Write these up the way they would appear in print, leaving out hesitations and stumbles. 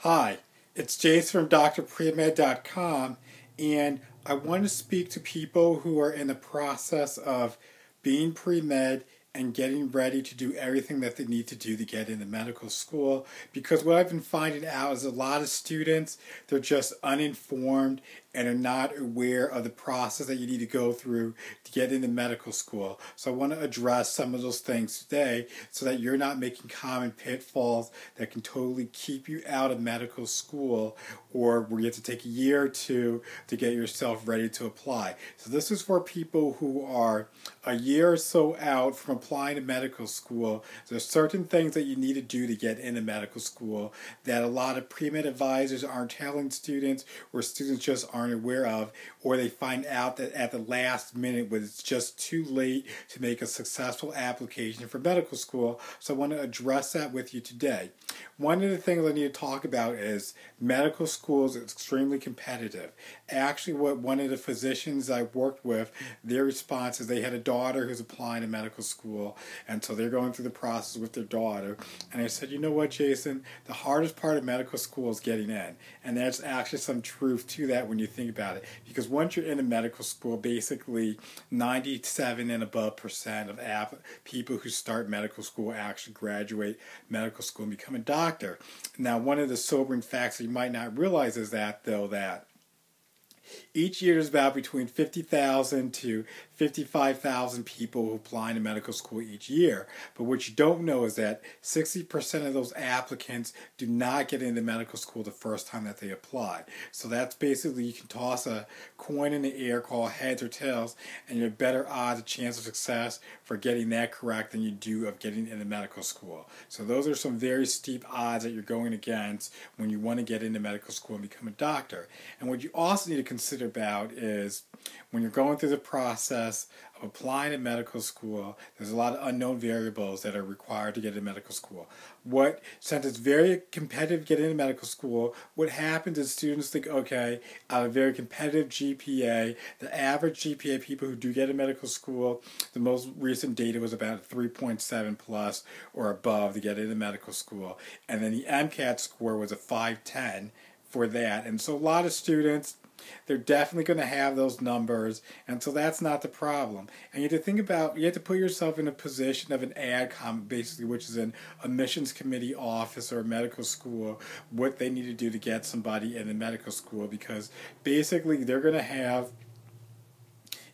Hi, it's Jason from drpremed.com, and I want to speak to people who are in the process of being pre-med and getting ready to do everything that they need to do to get into medical school. Because what I've been finding out is a lot of students, they're just uninformed and are not aware of the process that you need to go through to get into medical school. So I want to address some of those things today so that you're not making common pitfalls that can totally keep you out of medical school, or where you have to take a year or two to get yourself ready to apply. So this is for people who are a year or so out from applying to medical school. There's certain things that you need to do to get into medical school that a lot of pre-med advisors aren't telling students, or students just aren't aware of, or they find out that at the last minute when it's just too late to make a successful application for medical school. So I want to address that with you today. One of the things I need to talk about is medical schools is extremely competitive. Actually, what one of the physicians I worked with, their response is they had a daughter who's applying to medical school, and so they're going through the process with their daughter. And I said, you know what, Jason, the hardest part of medical school is getting in. And there's actually some truth to that when you think about it. Because once you're in a medical school, basically 97 and above percent of people who start medical school actually graduate medical school and become a doctor. Now, one of the sobering facts that you might not realize is that, though, that each year there's about between 50,000 to 55,000 people who apply to medical school each year. But what you don't know is that 60% of those applicants do not get into medical school the first time that they apply. So that's basically, you can toss a coin in the air called heads or tails, and you have better odds, a chance of success for getting that correct than you do of getting into medical school. So those are some very steep odds that you're going against when you want to get into medical school and become a doctor. And what you also need to consider about is when you're going through the process of applying to medical school, there's a lot of unknown variables that are required to get into medical school. Since it's very competitive to get into medical school, what happens is students think, okay, I have a very competitive GPA. The average GPA people who do get into medical school, the most recent data was about 3.7 plus or above to get into medical school. And then the MCAT score was a 510 for that. And so a lot of students, they're definitely going to have those numbers, and so that's not the problem. And you have to think about, you have to put yourself in a position of an AdCom, basically, which is an admissions committee office or a medical school, what they need to do to get somebody in the medical school, because basically they're going to have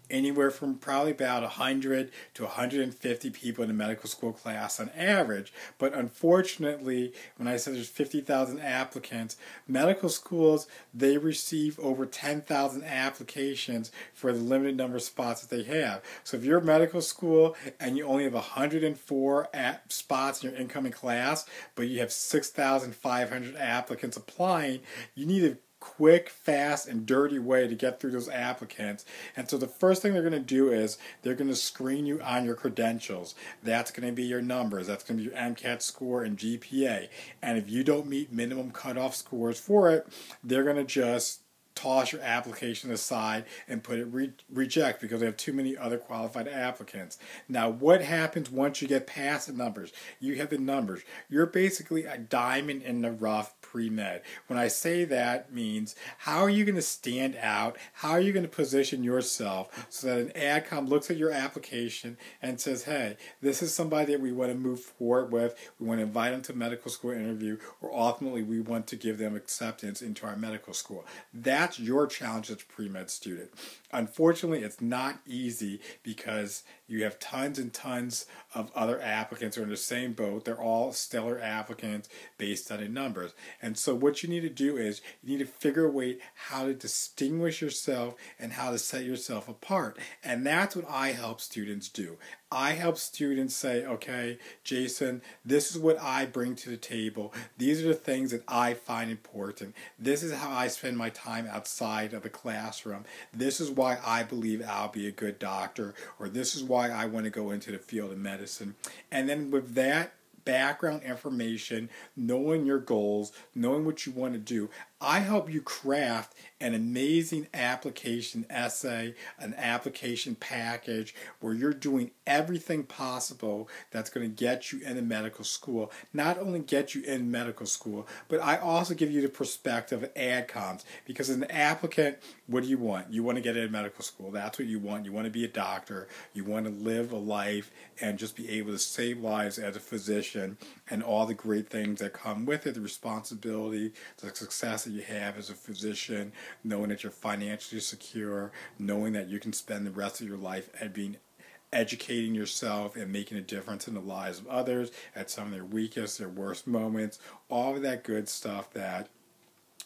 anywhere from probably about 100 to 150 people in a medical school class on average. But unfortunately, when I said there's 50,000 applicants, medical schools, they receive over 10,000 applications for the limited number of spots that they have. So if you're a medical school and you only have 104 spots in your incoming class, but you have 6,500 applicants applying, you need to quick, fast, and dirty way to get through those applicants. And so the first thing they're going to do is they're going to screen you on your credentials. That's going to be your numbers. That's going to be your MCAT score and GPA. And if you don't meet minimum cutoff scores for it, they're going to just toss your application aside and put it reject because they have too many other qualified applicants. Now, what happens once you get past the numbers? You have the numbers. You're basically a diamond in the rough pre-med. When I say that, means how are you going to stand out? How are you going to position yourself so that an AdCom looks at your application and says, hey, this is somebody that we want to move forward with. We want to invite them to a medical school interview, or ultimately we want to give them acceptance into our medical school. That's your challenge as a pre-med student. Unfortunately, it's not easy because you have tons and tons of other applicants who are in the same boat. They're all stellar applicants based on the numbers. And so what you need to do is you need to figure a way how to distinguish yourself and how to set yourself apart. And that's what I help students do. I help students say, okay, Jason, this is what I bring to the table. These are the things that I find important. This is how I spend my time outside of the classroom. This is why I believe I'll be a good doctor, or this is why I want to go into the field of medicine. And then with that background information, knowing your goals, knowing what you want to do. I help you craft an amazing application essay, an application package where you're doing everything possible that's going to get you into medical school. Not only get you in medical school, but I also give you the perspective of AdComs, because as an applicant, what do you want? You want to get into medical school. That's what you want. You want to be a doctor. You want to live a life and just be able to save lives as a physician and all the great things that come with it, the responsibility, the success that you have as a physician, knowing that you're financially secure, knowing that you can spend the rest of your life at being educating yourself and making a difference in the lives of others at some of their weakest, their worst moments, all of that good stuff that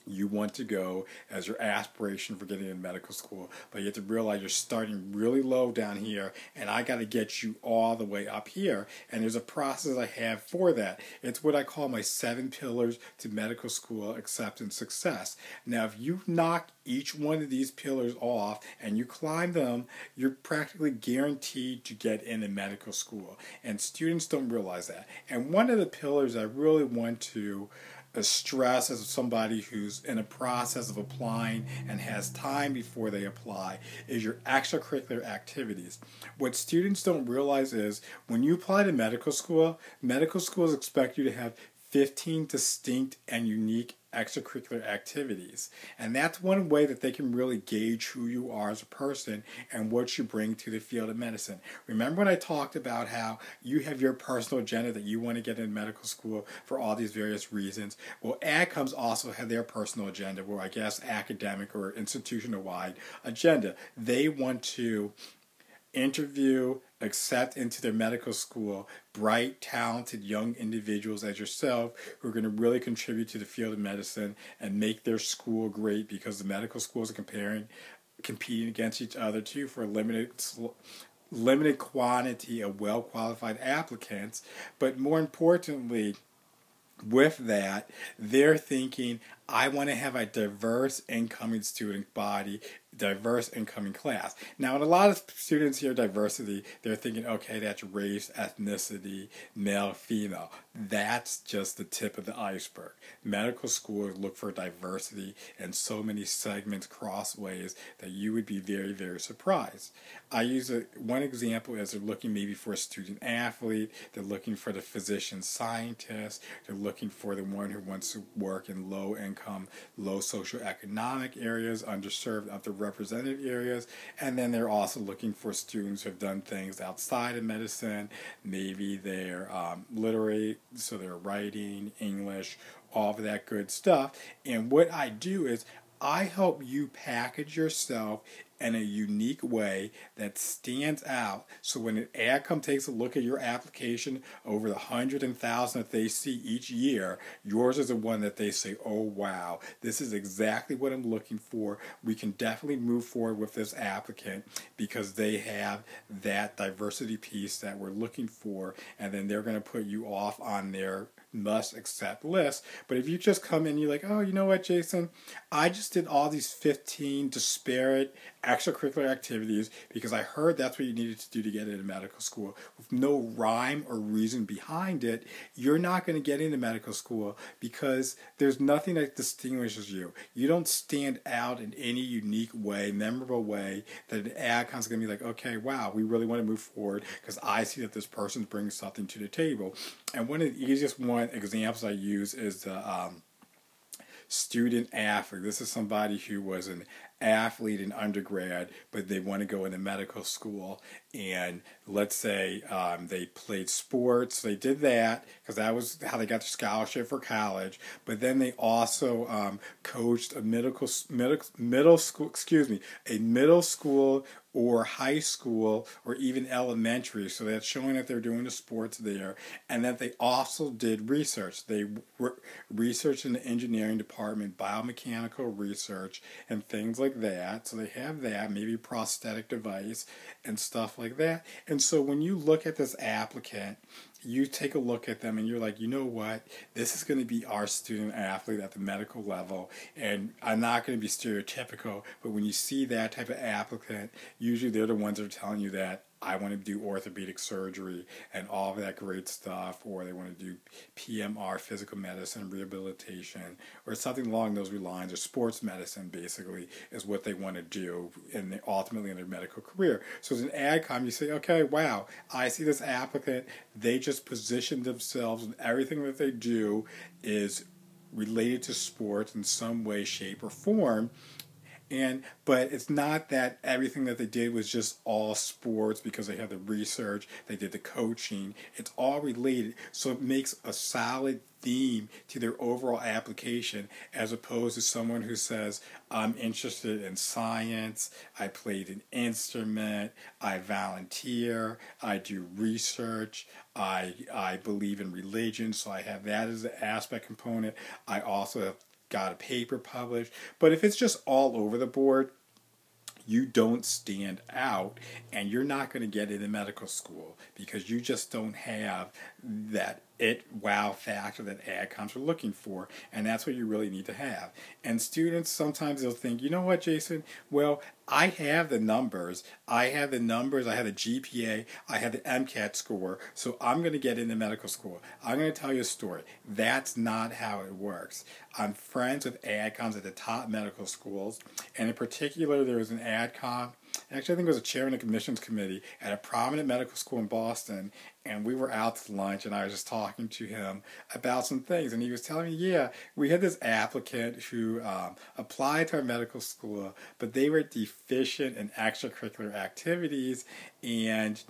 you want to go as your aspiration for getting into medical school. But you have to realize you're starting really low down here, and I got to get you all the way up here. And there's a process I have for that. It's what I call my 7 pillars to medical school acceptance success. Now, if you knock each one of these pillars off and you climb them, you're practically guaranteed to get into medical school. And students don't realize that. And one of the pillars I really want to stress as somebody who's in a process of applying and has time before they apply is your extracurricular activities. What students don't realize is when you apply to medical schools expect you to have 15 distinct and unique extracurricular activities. And that's one way that they can really gauge who you are as a person and what you bring to the field of medicine. Remember when I talked about how you have your personal agenda that you want to get in medical school for all these various reasons? Well, AdComs also have their personal agenda, or I guess academic or institutional-wide agenda. They want to interview, accept into their medical school bright, talented young individuals as yourself who are going to really contribute to the field of medicine and make their school great, because the medical schools are competing against each other too for a limited quantity of well-qualified applicants. But more importantly, with that, they're thinking, I want to have a diverse incoming student body, diverse incoming class. Now, in a lot of students hear diversity, they're thinking, okay, that's race, ethnicity, male, female. That's just the tip of the iceberg. Medical schools look for diversity in so many segments, crossways, that you would be very, very surprised. I use one example as they're looking maybe for a student athlete, they're looking for the physician scientist, they're looking for the one who wants to work in low income, low socioeconomic areas, underserved, underrepresented areas, and then they're also looking for students who have done things outside of medicine. Maybe they're literate, so they're writing, English, all of that good stuff. And what I do is I help you package yourself in a unique way that stands out, so when an AdCom takes a look at your application over the 100,000 that they see each year, yours is the one that they say, oh wow, this is exactly what I'm looking for. We can definitely move forward with this applicant because they have that diversity piece that we're looking for, and then they're going to put you off on their must accept list. But if you just come in and you're like, oh, you know what, Jason, I just did all these 15 disparate extracurricular activities because I heard that's what you needed to do to get into medical school, with no rhyme or reason behind it, you're not going to get into medical school because there's nothing that distinguishes you. You don't stand out in any unique way, memorable way, that an AdCom's going to be like, okay, wow, we really want to move forward because I see that this person's bringing something to the table. And one of the easiest examples I use is the student athlete. This is somebody who was an athlete in undergrad, but they want to go into medical school, and let's say they played sports. They did that because that was how they got their scholarship for college, but then they also coached a middle school or high school or even elementary, so that's showing that they're doing the sports there, and that they also did research. They researched in the engineering department, biomechanical research, and things like that. So they have that, maybe prosthetic device and stuff like that. And so when you look at this applicant, you take a look at them and you're like, you know what, this is going to be our student athlete at the medical level, and I'm not going to be stereotypical, but when you see that type of applicant, usually they're the ones that are telling you that I want to do orthopedic surgery and all of that great stuff, or they want to do PMR, physical medicine, rehabilitation, or something along those lines, or sports medicine, basically, is what they want to do ultimately in their medical career. So as an AdCom, you say, okay, wow, I see this applicant, they just position themselves, and everything that they do is related to sports in some way, shape, or form. But it's not that everything that they did was just all sports because they had the research, they did the coaching. It's all related, so it makes a solid theme to their overall application, as opposed to someone who says, I'm interested in science, I played an instrument, I volunteer, I do research, I believe in religion, so I have that as an aspect component. I also have got a paper published. But if it's just all over the board, you don't stand out, and you're not going to get into medical school because you just don't have that wow factor that AdComs are looking for, and that's what you really need to have. And students, sometimes they'll think, you know what, Jason, well, I have the numbers, I have the GPA, I have the MCAT score, so I'm going to get into medical school. I'm going to tell you a story. That's not how it works. I'm friends with AdComs at the top medical schools, and in particular, there was an AdCom, actually I think it was a chair in the admissions committee at a prominent medical school in Boston, and we were out to lunch, and I was just talking to him about some things, and he was telling me, yeah, we had this applicant who applied to our medical school, but they were deficient in extracurricular activities, and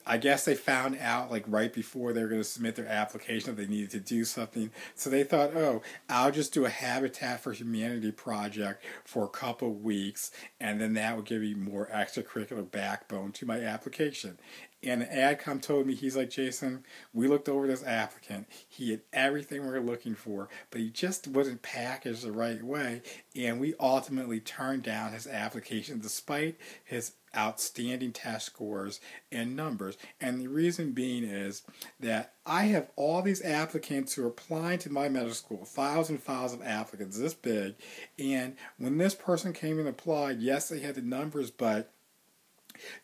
I guess they found out like right before they were going to submit their application that they needed to do something. So they thought, oh, I'll just do a Habitat for Humanity project for a couple weeks, and then that would give me more extracurricular backbone to my application. And the AdCom told me, he's like, Jason, we looked over this applicant. He had everything we were looking for, but he just wasn't packaged the right way. And we ultimately turned down his application despite his outstanding test scores and numbers. And the reason being is that I have all these applicants who are applying to my medical school, files and files of applicants this big. And when this person came and applied, yes, they had the numbers, but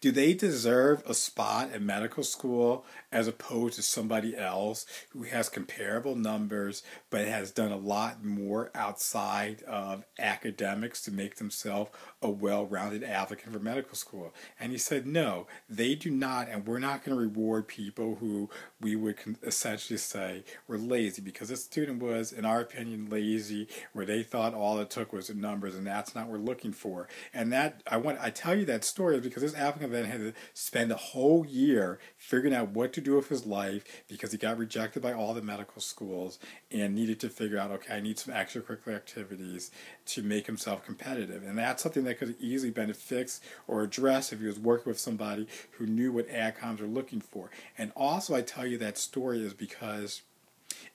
do they deserve a spot in medical school as opposed to somebody else who has comparable numbers but has done a lot more outside of academics to make themselves a well-rounded applicant for medical school? And he said, no, they do not, and we're not going to reward people who we would essentially say were lazy, because this student was, in our opinion, lazy, where they thought all it took was the numbers, and that's not what we're looking for. And that I tell you that story because this applicant then had to spend a whole year figuring out what to do with his life because he got rejected by all the medical schools and needed to figure out, okay, I need some extracurricular activities to make himself competitive. And that's something that could have easily been fixed or addressed if he was working with somebody who knew what AdComs are looking for. And also I tell you that story is because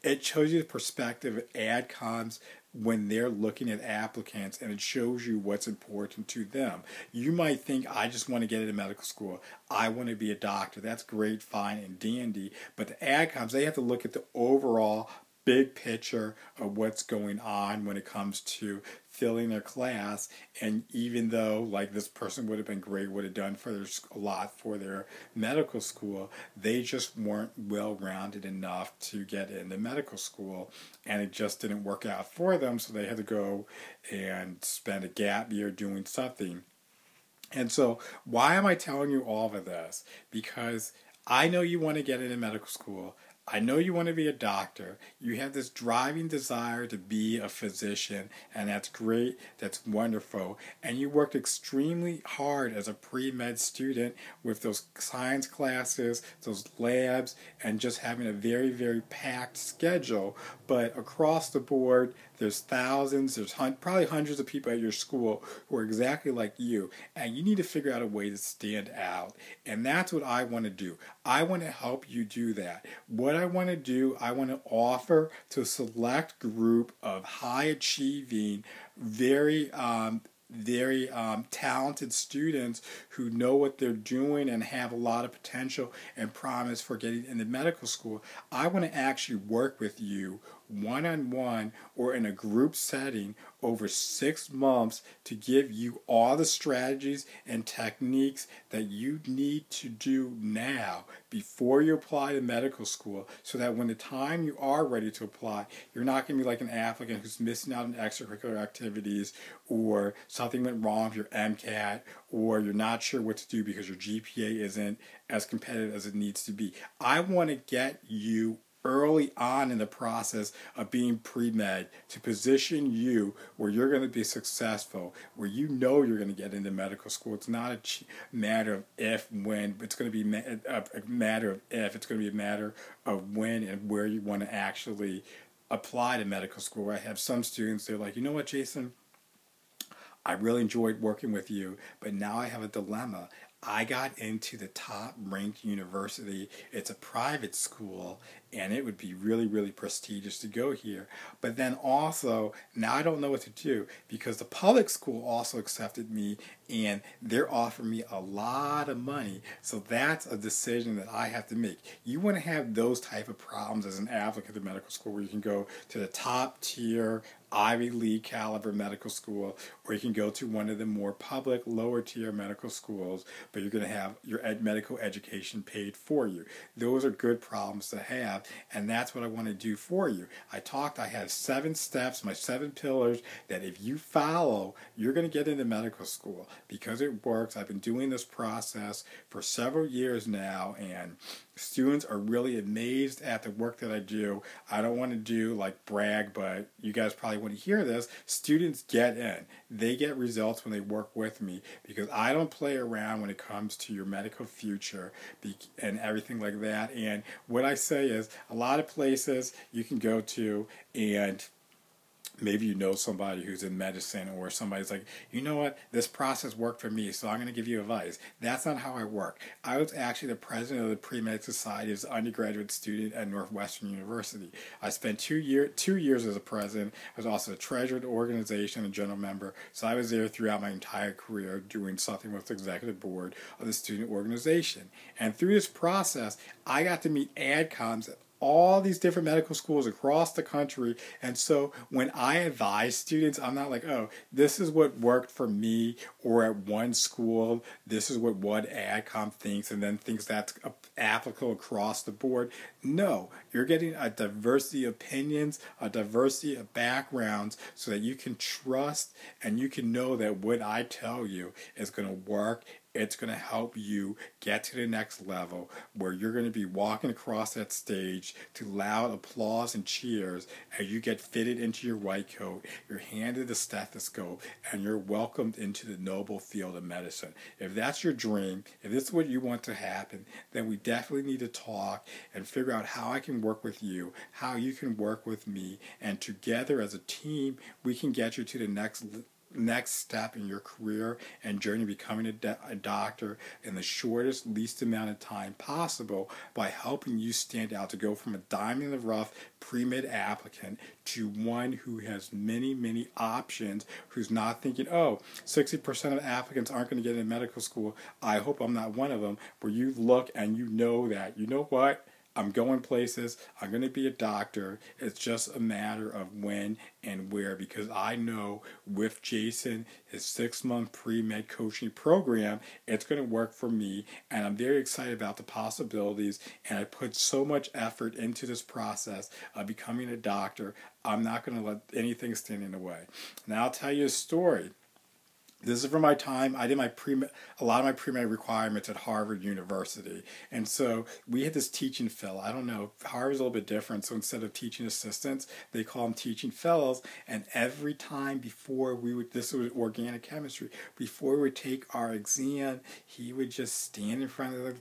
it shows you the perspective of AdComs when they're looking at applicants, and it shows you what's important to them. You might think, I just want to get into medical school. I want to be a doctor. That's great, fine, and dandy. But the AdComs, they have to look at the overall big picture of what's going on when it comes to filling their class. And even though like this person would have been great, would have done a lot for their medical school, they just weren't well-rounded enough to get into medical school, and it just didn't work out for them, so they had to go and spend a gap year doing something. And so why am I telling you all of this? Because I know you want to get into medical school. I know you want to be a doctor. You have this driving desire to be a physician, and that's great. That's wonderful. And you worked extremely hard as a pre-med student with those science classes, those labs, and just having a very, very packed schedule. But across the board, there's thousands, there's probably hundreds of people at your school who are exactly like you, and you need to figure out a way to stand out. And that's what I want to do. I want to help you do that. What I want to do, I want to offer to a select group of high-achieving, very talented students who know what they're doing and have a lot of potential and promise for getting into medical school. I want to actually work with you one-on-one or in a group setting over 6 months to give you all the strategies and techniques that you need to do now before you apply to medical school, so that when the time you are ready to apply, you're not going to be like an applicant who's missing out on extracurricular activities, or something went wrong with your MCAT, or you're not sure what to do because your GPA isn't as competitive as it needs to be. I want to get you early on in the process of being pre-med to position you where you're going to be successful, where you know you're going to get into medical school. It's not a matter of if, when. It's going to be a matter of if. It's going to be a matter of when and where you want to actually apply to medical school. I have some students, they're like, you know what, Jason? I really enjoyed working with you, but now I have a dilemma. I got into the top ranked university. It's a private school, and it would be really, really prestigious to go here. But then also, now I don't know what to do, because the public school also accepted me, and they're offering me a lot of money. So that's a decision that I have to make. You want to have those type of problems as an applicant to medical school, where you can go to the top tier Ivy League caliber medical school, or you can go to one of the more public, lower tier medical schools, but you're going to have your medical education paid for you. Those are good problems to have, and that's what I want to do for you. I have 7 steps, my 7 pillars, that if you follow, you're going to get into medical school, because it works. I've been doing this process for several years now, and students are really amazed at the work that I do. I don't want to brag, but you guys probably want to hear this. Students get in. They get results when they work with me, because I don't play around when it comes to your medical future and everything like that. And what I say is, a lot of places you can go to, and maybe you know somebody who's in medicine, or somebody's like, you know what, this process worked for me, so I'm going to give you advice. That's not how I work. I was actually the president of the Premeds Society as an undergraduate student at Northwestern University. I spent 2 years as a president. I was also the treasurer of the organization and general member, so I was there throughout my entire career doing something with the executive board of the student organization. And through this process, I got to meet AdComs at all these different medical schools across the country. And so when I advise students, I'm not like, oh, this is what worked for me, or at one school, this is what one AdCom thinks, and then thinks that's applicable across the board. No, you're getting a diversity of opinions, a diversity of backgrounds, so that you can trust and you can know that what I tell you is going to work. It's going to help you get to the next level, where you're going to be walking across that stage to loud applause and cheers as you get fitted into your white coat, you're handed the stethoscope, and you're welcomed into the noble field of medicine. If that's your dream, if this is what you want to happen, then we definitely need to talk and figure out how I can work with you, how you can work with me, and together as a team, we can get you to the next step in your career and journey, becoming a doctor in the shortest, least amount of time possible, by helping you stand out to go from a diamond in the rough pre-med applicant to one who has many, many options, who's not thinking, oh, 60% of applicants aren't going to get into medical school. I hope I'm not one of them. Where you look and you know that, you know what? I'm going places. I'm going to be a doctor. It's just a matter of when and where, because I know with Jason, his 6-month pre-med coaching program, it's going to work for me, and I'm very excited about the possibilities, and I put so much effort into this process of becoming a doctor. I'm not going to let anything stand in the way. Now I'll tell you a story. This is from my time. I did a lot of my pre-med requirements at Harvard University. And so we had this teaching fellow. I don't know, Harvard's a little bit different. So instead of teaching assistants, they call them teaching fellows. And every time before this was organic chemistry, before we would take our exam, he would just stand in front of the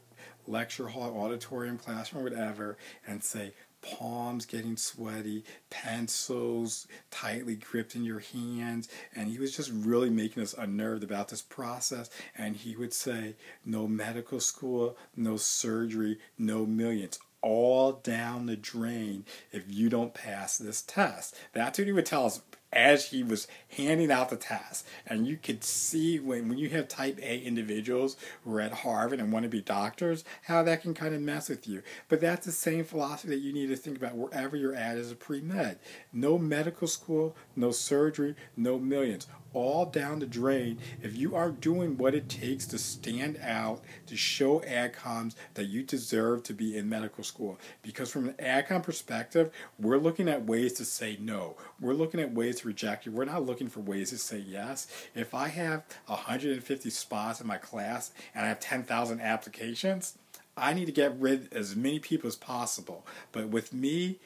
lecture hall, auditorium, classroom, whatever, and say, palms getting sweaty, pencils tightly gripped in your hands, and he was just really making us unnerved about this process. And he would say, no medical school, no surgery, no millions, all down the drain if you don't pass this test. That's what he would tell us as he was handing out the test. And you could see when you have type A individuals who are at Harvard and want to be doctors, how that can kind of mess with you. But that's the same philosophy that you need to think about wherever you're at as a pre-med. No medical school, no surgery, no millions. All down the drain if you aren't doing what it takes to stand out, to show AdComs that you deserve to be in medical school. Because from an AdCom perspective, we're looking at ways to say no. We're looking at ways to reject you. We're not looking for ways to say yes. If I have 150 spots in my class and I have 10,000 applications, I need to get rid of as many people as possible. But with me,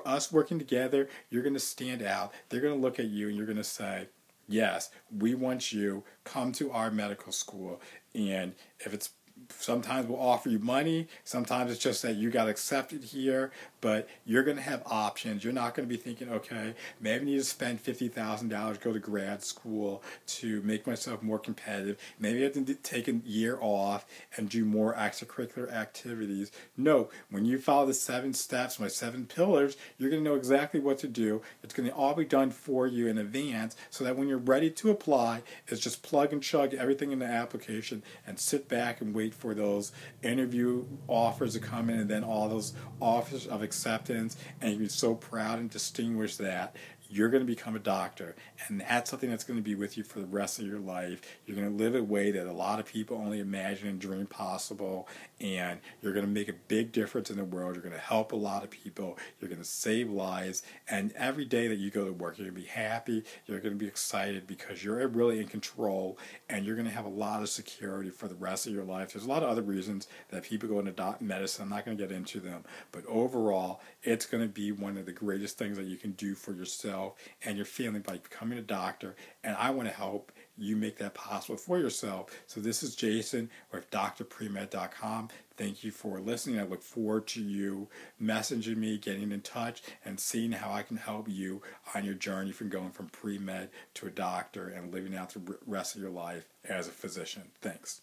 us working together, you're going to stand out. They're going to look at you and you're going to say, yes, we want you. Come to our medical school. And if it's sometimes we'll offer you money. Sometimes it's just that you got accepted here, but you're going to have options. You're not going to be thinking, okay, maybe I need to spend $50,000, go to grad school to make myself more competitive. Maybe I have to take a year off and do more extracurricular activities. No, when you follow the 7 steps, my 7 pillars, you're going to know exactly what to do. It's going to all be done for you in advance so that when you're ready to apply, it's just plug and chug everything in the application and sit back and wait for those interview offers to come in and then all those offers of acceptance, and you're so proud and distinguished that you're going to become a doctor, and that's something that's going to be with you for the rest of your life. You're going to live a way that a lot of people only imagine and dream possible, and you're going to make a big difference in the world. You're going to help a lot of people. You're going to save lives, and every day that you go to work, you're going to be happy. You're going to be excited because you're really in control, and you're going to have a lot of security for the rest of your life. There's a lot of other reasons that people go into medicine. I'm not going to get into them, but overall, it's going to be one of the greatest things that you can do for yourself and your family by becoming a doctor, and I want to help you make that possible for yourself. So this is Jason with drpremed.com. Thank you for listening. I look forward to you messaging me, getting in touch, and seeing how I can help you on your journey from going from pre-med to a doctor and living out the rest of your life as a physician. Thanks.